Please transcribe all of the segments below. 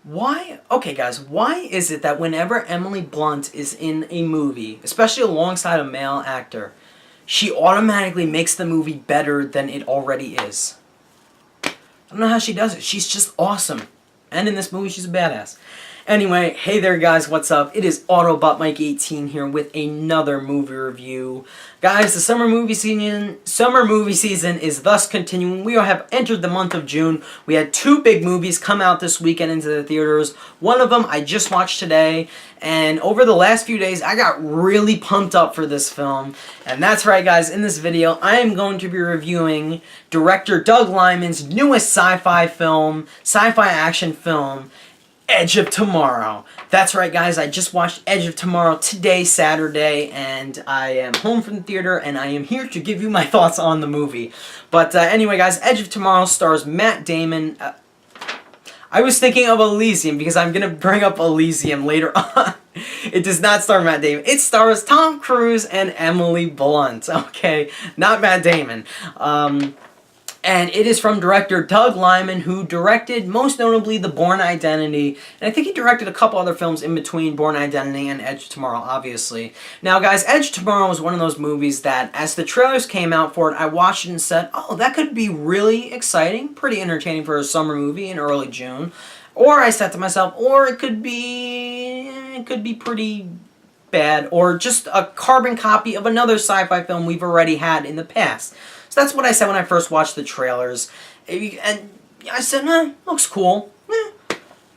Why? Okay, guys, why is it that whenever Emily Blunt is in a movie, especially alongside a male actor, she automatically makes the movie better than it already is? I don't know how she does it. She's just awesome. And in this movie, she's a badass. Anyway, hey there guys, what's up? It is Autobot Mike 18 here with another movie review. Guys, the summer movie season is thus continuing. We have entered the month of June. We had two big movies come out this weekend into the theaters. One of them I just watched today, and over the last few days I got really pumped up for this film. And that's right guys, in this video I am going to be reviewing director Doug Liman's newest sci-fi action film, Edge of Tomorrow. That's right guys, I just watched Edge of Tomorrow today, Saturday, and I am home from the theater and I am here to give you my thoughts on the movie. But anyway guys, Edge of Tomorrow stars Matt Damon. I was thinking of Elysium because I'm going to bring up Elysium later on. It does not star Matt Damon. It stars Tom Cruise and Emily Blunt. Okay, not Matt Damon. And it is from director Doug Liman, who directed most notably The Bourne Identity, and I think he directed a couple other films in between Bourne Identity and Edge of Tomorrow, obviously. Now guys, Edge of Tomorrow was one of those movies that, as the trailers came out for it, I watched it and said, oh, that could be really exciting, pretty entertaining for a summer movie in early June. Or I said to myself, or it could be pretty bad, or just a carbon copy of another sci-fi film we've already had in the past. So that's what I said when I first watched the trailers. And I said, looks cool.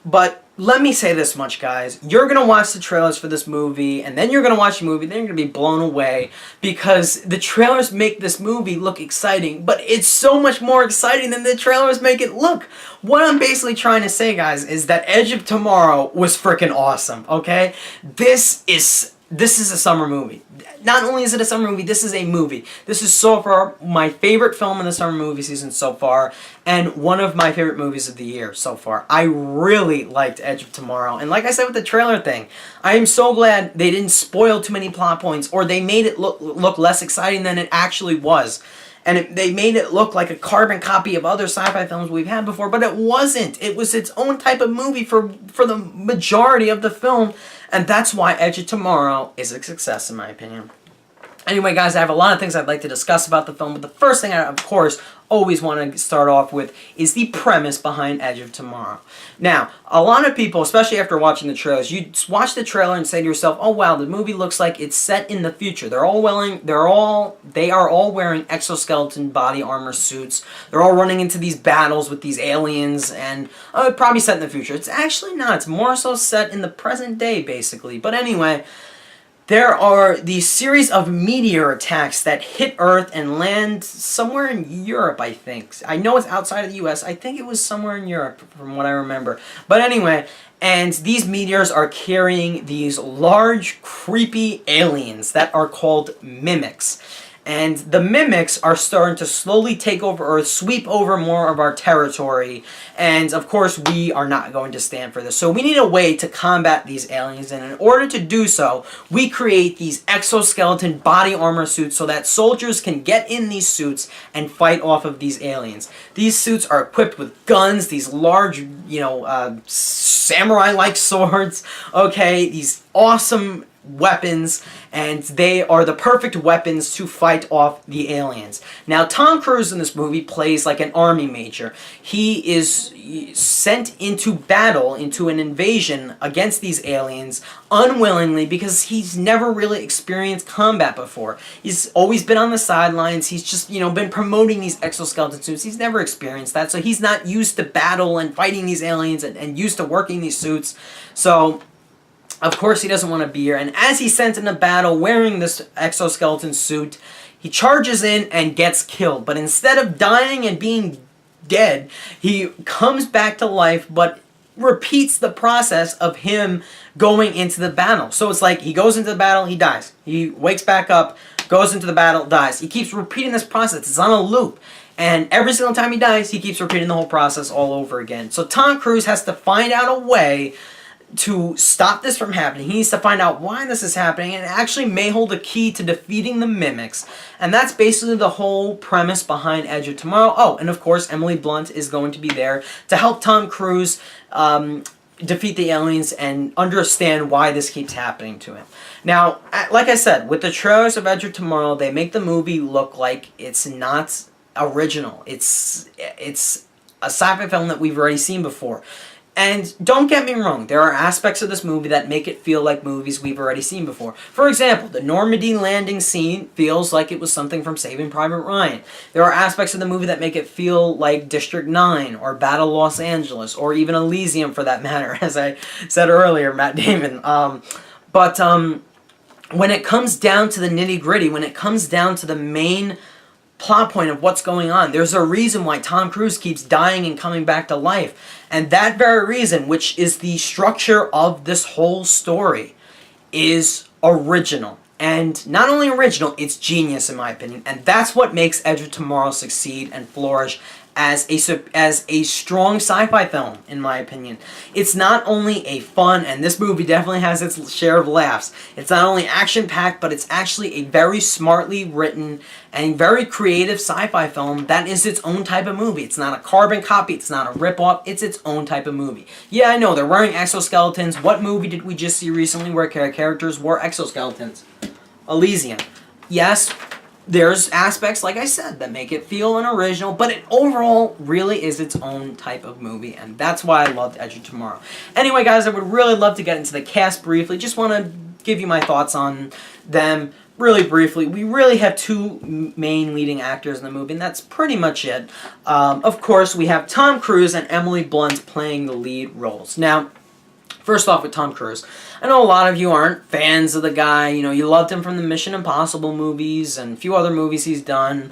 But let me say this much, guys. You're going to watch the trailers for this movie, and then you're going to watch the movie, then you're going to be blown away, because the trailers make this movie look exciting, but it's so much more exciting than the trailers make it look. What I'm basically trying to say, guys, is that Edge of Tomorrow was freaking awesome, okay? This is a summer movie. Not only is it a summer movie, this is a movie. This is so far my favorite film in the summer movie season so far, and one of my favorite movies of the year so far. I really liked Edge of Tomorrow, and like I said with the trailer thing, I am so glad they didn't spoil too many plot points, or they made it look less exciting than it actually was. And they made it look like a carbon copy of other sci-fi films we've had before, but it wasn't. It was its own type of movie for the majority of the film, and that's why Edge of Tomorrow is a success in my opinion. Anyway guys, I have a lot of things I'd like to discuss about the film, but the first thing I, of course, always want to start off with is the premise behind Edge of Tomorrow. Now, a lot of people, especially after watching the trailers, you watch the trailer and say to yourself, oh wow, the movie looks like it's set in the future. They are all wearing exoskeleton body armor suits. They're all running into these battles with these aliens, and probably set in the future. It's actually not. It's more so set in the present day, basically. But anyway, there are these series of meteor attacks that hit Earth and land somewhere in Europe, I think. I know it's outside of the US. I think it was somewhere in Europe, from what I remember. But anyway, and these meteors are carrying these large, creepy aliens that are called mimics. And the mimics are starting to slowly take over Earth, sweep over more of our territory, and of course we are not going to stand for this. So we need a way to combat these aliens, and in order to do so, we create these exoskeleton body armor suits so that soldiers can get in these suits and fight off of these aliens. These suits are equipped with guns, these large, samurai-like swords, okay, these awesome weapons, and they are the perfect weapons to fight off the aliens. Now, Tom Cruise in this movie plays like an army major. He is sent into battle, into an invasion against these aliens unwillingly, because he's never really experienced combat before. He's always been on the sidelines. He's just, been promoting these exoskeleton suits. He's never experienced that, so he's not used to battle and fighting these aliens and used to working these suits. So of course he doesn't want to be here, and as he's sent into battle wearing this exoskeleton suit, he charges in and gets killed. But instead of dying and being dead, he comes back to life, but repeats the process of him going into the battle. So it's like he goes into the battle, he dies. He wakes back up, goes into the battle, dies. He keeps repeating this process. It's on a loop. And every single time he dies, he keeps repeating the whole process all over again. So Tom Cruise has to find out a way to stop this from happening. He needs to find out why this is happening, and actually may hold a key to defeating the mimics. And that's basically the whole premise behind Edge of Tomorrow. Oh, and of course, Emily Blunt is going to be there to help Tom Cruise defeat the aliens and understand why this keeps happening to him. Now, like I said, with the trailers of Edge of Tomorrow, they make the movie look like it's not original. It's a sci-fi film that we've already seen before. And don't get me wrong, there are aspects of this movie that make it feel like movies we've already seen before. For example, the Normandy landing scene feels like it was something from Saving Private Ryan. There are aspects of the movie that make it feel like District 9 or Battle Los Angeles or even Elysium for that matter, as I said earlier, Matt Damon. But when it comes down to the nitty-gritty, when it comes down to the main plot point of what's going on, there's a reason why Tom Cruise keeps dying and coming back to life. And that very reason, which is the structure of this whole story, is original. And not only original, it's genius in my opinion. And that's what makes Edge of Tomorrow succeed and flourish as a strong sci-fi film, in my opinion. It's not only a fun, and this movie definitely has its share of laughs, it's not only action-packed, but it's actually a very smartly written and very creative sci-fi film that is its own type of movie. It's not a carbon copy, it's not a rip-off, it's its own type of movie. Yeah, I know, they're wearing exoskeletons. What movie did we just see recently where characters wore exoskeletons? Elysium. Yes, there's aspects, like I said, that make it feel an original, but it overall really is its own type of movie, and that's why I loved Edge of Tomorrow. Anyway, guys, I would really love to get into the cast briefly. Just want to give you my thoughts on them really briefly. We really have two main leading actors in the movie, and that's pretty much it. Of course, we have Tom Cruise and Emily Blunt playing the lead roles. Now, first off with Tom Cruise, I know a lot of you aren't fans of the guy. You know, you loved him from the Mission Impossible movies and a few other movies he's done.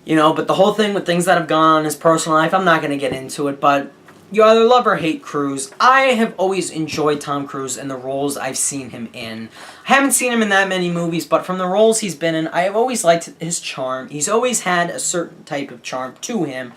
You know, but the whole thing with things that have gone on in his personal life, I'm not going to get into it, but you either love or hate Cruise. I have always enjoyed Tom Cruise and the roles I've seen him in. I haven't seen him in that many movies, but from the roles he's been in, I have always liked his charm. He's always had a certain type of charm to him,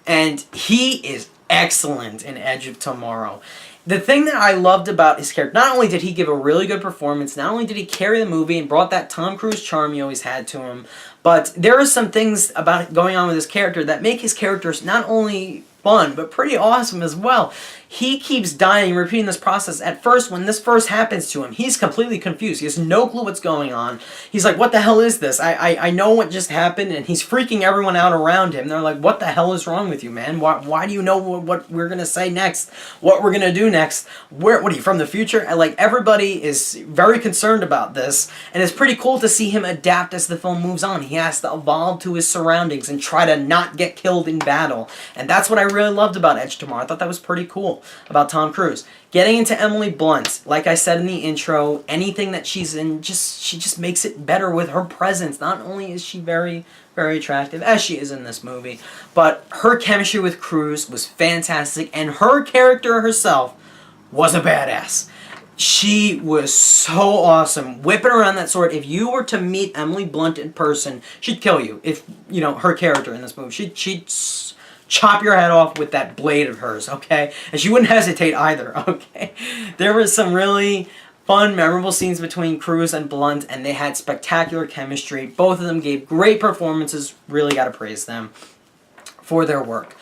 and he is excellent in Edge of Tomorrow. The thing that I loved about his character, not only did he give a really good performance, not only did he carry the movie and brought that Tom Cruise charm he always had to him, but there are some things about going on with his character that make his characters not only fun, but pretty awesome as well. He keeps dying, repeating this process. At first, when this first happens to him, he's completely confused. He has no clue what's going on. He's like, what the hell is this? I know what just happened, and he's freaking everyone out around him. They're like, what the hell is wrong with you, man? Why do you know what we're going to say next? What we're going to do next? What are you, from the future? And like, everybody is very concerned about this, and it's pretty cool to see him adapt as the film moves on. He has to evolve to his surroundings and try to not get killed in battle. And that's what I really loved about Edge Tomorrow. I thought that was pretty cool about Tom Cruise. Getting into Emily Blunt, like I said in the intro, anything that she's in, she just makes it better with her presence. Not only is she very, very attractive, as she is in this movie, but her chemistry with Cruise was fantastic, and her character herself was a badass. She was so awesome, whipping around that sword. If you were to meet Emily Blunt in person, she'd kill you. If, you know, her character in this movie, she'd chop your head off with that blade of hers, okay? And she wouldn't hesitate either, okay? There was some really fun, memorable scenes between Cruise and Blunt, and they had spectacular chemistry. Both of them gave great performances. Really gotta praise them for their work.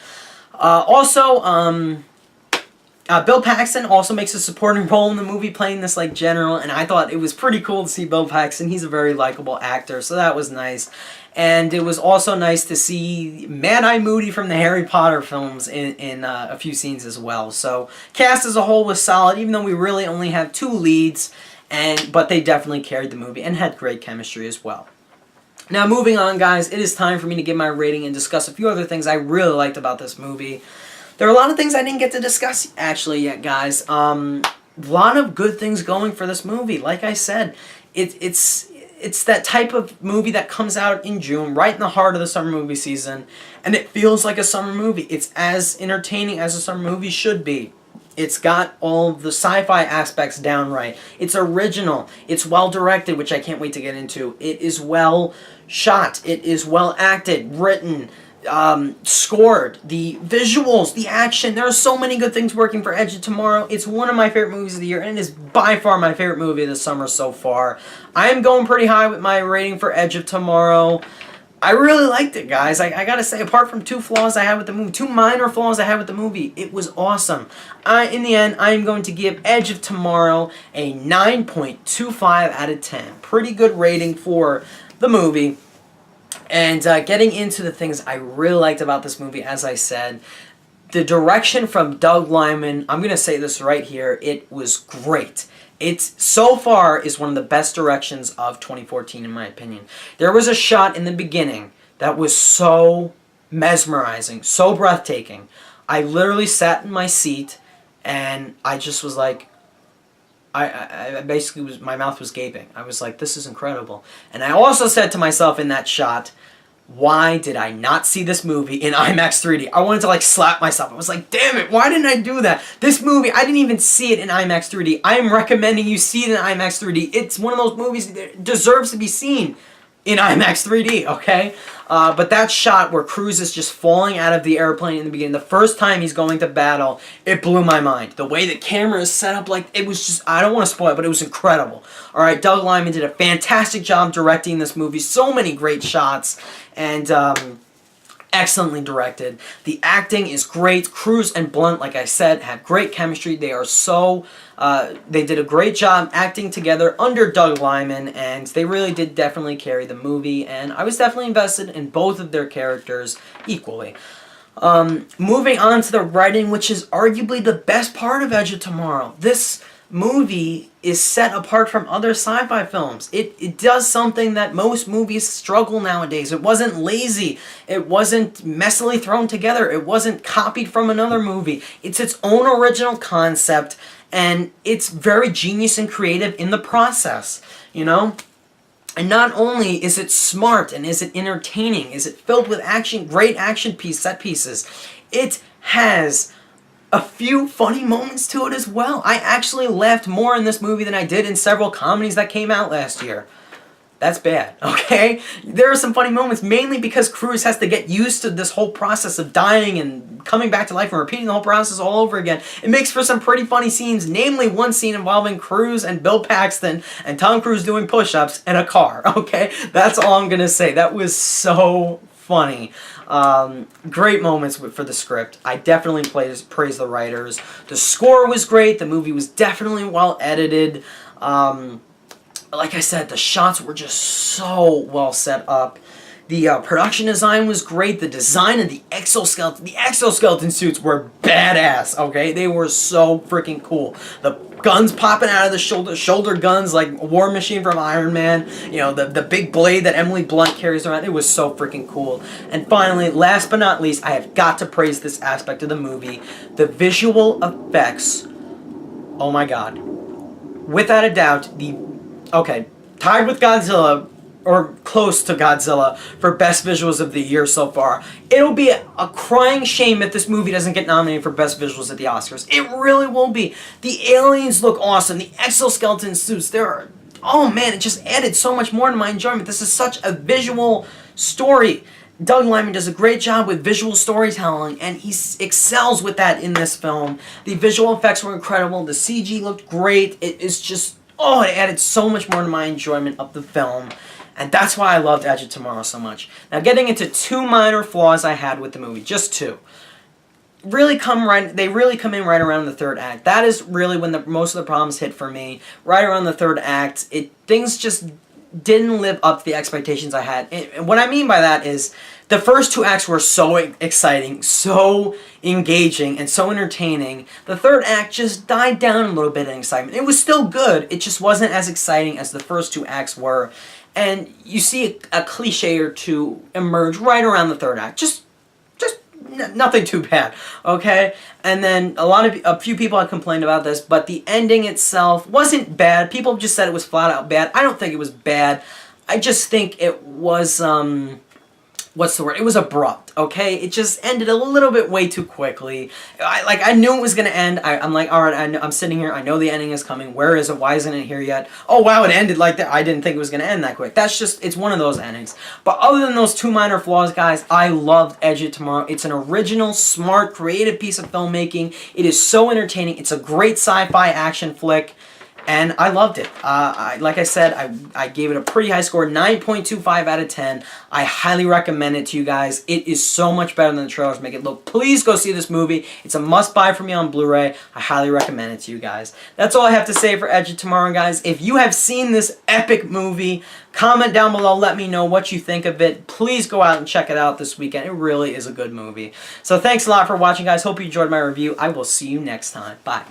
Bill Paxton also makes a supporting role in the movie, playing this like general, and I thought it was pretty cool to see Bill Paxton. He's a very likable actor, so that was nice. And it was also nice to see Mad-Eye Moody from the Harry Potter films in a few scenes as well. So cast as a whole was solid, even though we really only have two leads, but they definitely carried the movie and had great chemistry as well. Now moving on, guys, it is time for me to give my rating and discuss a few other things I really liked about this movie. There are a lot of things I didn't get to discuss actually yet, guys. A lot of good things going for this movie. Like I said, it's that type of movie that comes out in June, right in the heart of the summer movie season, and it feels like a summer movie. It's as entertaining as a summer movie should be. It's got all the sci-fi aspects down right. It's original. It's well directed, which I can't wait to get into. It is well shot. It is well acted, written, scored, the visuals, the action. There are so many good things working for Edge of Tomorrow. It's one of my favorite movies of the year, and it is by far my favorite movie of the summer so far. I am going pretty high with my rating for Edge of Tomorrow. I really liked it, guys. I gotta say, apart from two flaws I had with the movie, two minor flaws I had with the movie, it was awesome. In the end, I am going to give Edge of Tomorrow a 9.25 out of 10. Pretty good rating for the movie. And getting into the things I really liked about this movie, as I said, the direction from Doug Liman, I'm going to say this right here, it was great. It's so far is one of the best directions of 2014 in my opinion. There was a shot in the beginning that was so mesmerizing, so breathtaking. I literally sat in my seat and I just was like, I basically was, my mouth was gaping. I was like, this is incredible. And I also said to myself in that shot, why did I not see this movie in IMAX 3D? I wanted to like slap myself. I was like, damn it, why didn't I do that? This movie, I didn't even see it in IMAX 3D. I am recommending you see it in IMAX 3D. It's one of those movies that deserves to be seen in IMAX 3D, okay? But that shot where Cruise is just falling out of the airplane in the beginning, the first time he's going to battle, it blew my mind. The way the camera is set up, like, it was just, I don't want to spoil it, but it was incredible. Alright, Doug Liman did a fantastic job directing this movie. So many great shots, and excellently directed. The acting is great. Cruise and Blunt, like I said, have great chemistry. They are so, they did a great job acting together under Doug Liman, and they really did definitely carry the movie, and I was definitely invested in both of their characters equally. Moving on to the writing, which is arguably the best part of Edge of Tomorrow. This movie is set apart from other sci-fi films. It does something that most movies struggle nowadays. It wasn't lazy. It wasn't messily thrown together. It wasn't copied from another movie. It's its own original concept, and it's very genius and creative in the process, you know? And not only is it smart and is it entertaining, is it filled with action, great action set pieces, it has a few funny moments to it as well. I actually laughed more in this movie than I did in several comedies that came out last year. That's bad, okay? There are some funny moments, mainly because Cruise has to get used to this whole process of dying and coming back to life and repeating the whole process all over again. It makes for some pretty funny scenes, namely one scene involving Cruise and Bill Paxton and Tom Cruise doing push-ups in a car, okay? That's all I'm gonna say. That was so funny. Great moments for the script. I definitely praise the writers. The score was great. The movie was definitely well edited. Like I said, the shots were just so well set up. The production design was great. The design of the exoskeleton suits were badass, okay? They were so freaking cool. The guns popping out of the shoulder guns like a war machine from Iron Man. You know, the big blade that Emily Blunt carries around. It was so freaking cool. And finally, last but not least, I have got to praise this aspect of the movie. The visual effects. Oh my god. Without a doubt, tied with Godzilla, or close to Godzilla, for best visuals of the year so far. It'll be a crying shame if this movie doesn't get nominated for best visuals at the Oscars. It really will be. The aliens look awesome. The exoskeleton suits, oh man, it just added so much more to my enjoyment. This is such a visual story. Doug Liman does a great job with visual storytelling, and he excels with that in this film. The visual effects were incredible. The CG looked great. It's just, it added so much more to my enjoyment of the film. And that's why I loved Edge of Tomorrow so much. Now, getting into two minor flaws I had with the movie, just two. They really come in right around the third act. That is really when most of the problems hit for me. Right around the third act, things just didn't live up to the expectations I had. And what I mean by that is, the first two acts were so exciting, so engaging, and so entertaining. The third act just died down a little bit in excitement. It was still good, it just wasn't as exciting as the first two acts were. And you see a cliche or two emerge right around the third act. Just nothing too bad, okay? And then a few people have complained about this, but the ending itself wasn't bad. People just said it was flat out bad. I don't think it was bad. I just think it was, what's the word? It was abrupt, okay? It just ended a little bit way too quickly. I knew it was going to end. I'm like, alright, I'm sitting here. I know the ending is coming. Where is it? Why isn't it here yet? Oh, wow, it ended like that. I didn't think it was going to end that quick. It's one of those endings. But other than those two minor flaws, guys, I loved Edge of Tomorrow. It's an original, smart, creative piece of filmmaking. It is so entertaining. It's a great sci-fi action flick. And I loved it. Like I said, I gave it a pretty high score, 9.25 out of 10. I highly recommend it to you guys. It is so much better than the trailers make it look. Please go see this movie. It's a must-buy for me on Blu-ray. I highly recommend it to you guys. That's all I have to say for Edge of Tomorrow, guys. If you have seen this epic movie, comment down below. Let me know what you think of it. Please go out and check it out this weekend. It really is a good movie. So thanks a lot for watching, guys. Hope you enjoyed my review. I will see you next time. Bye.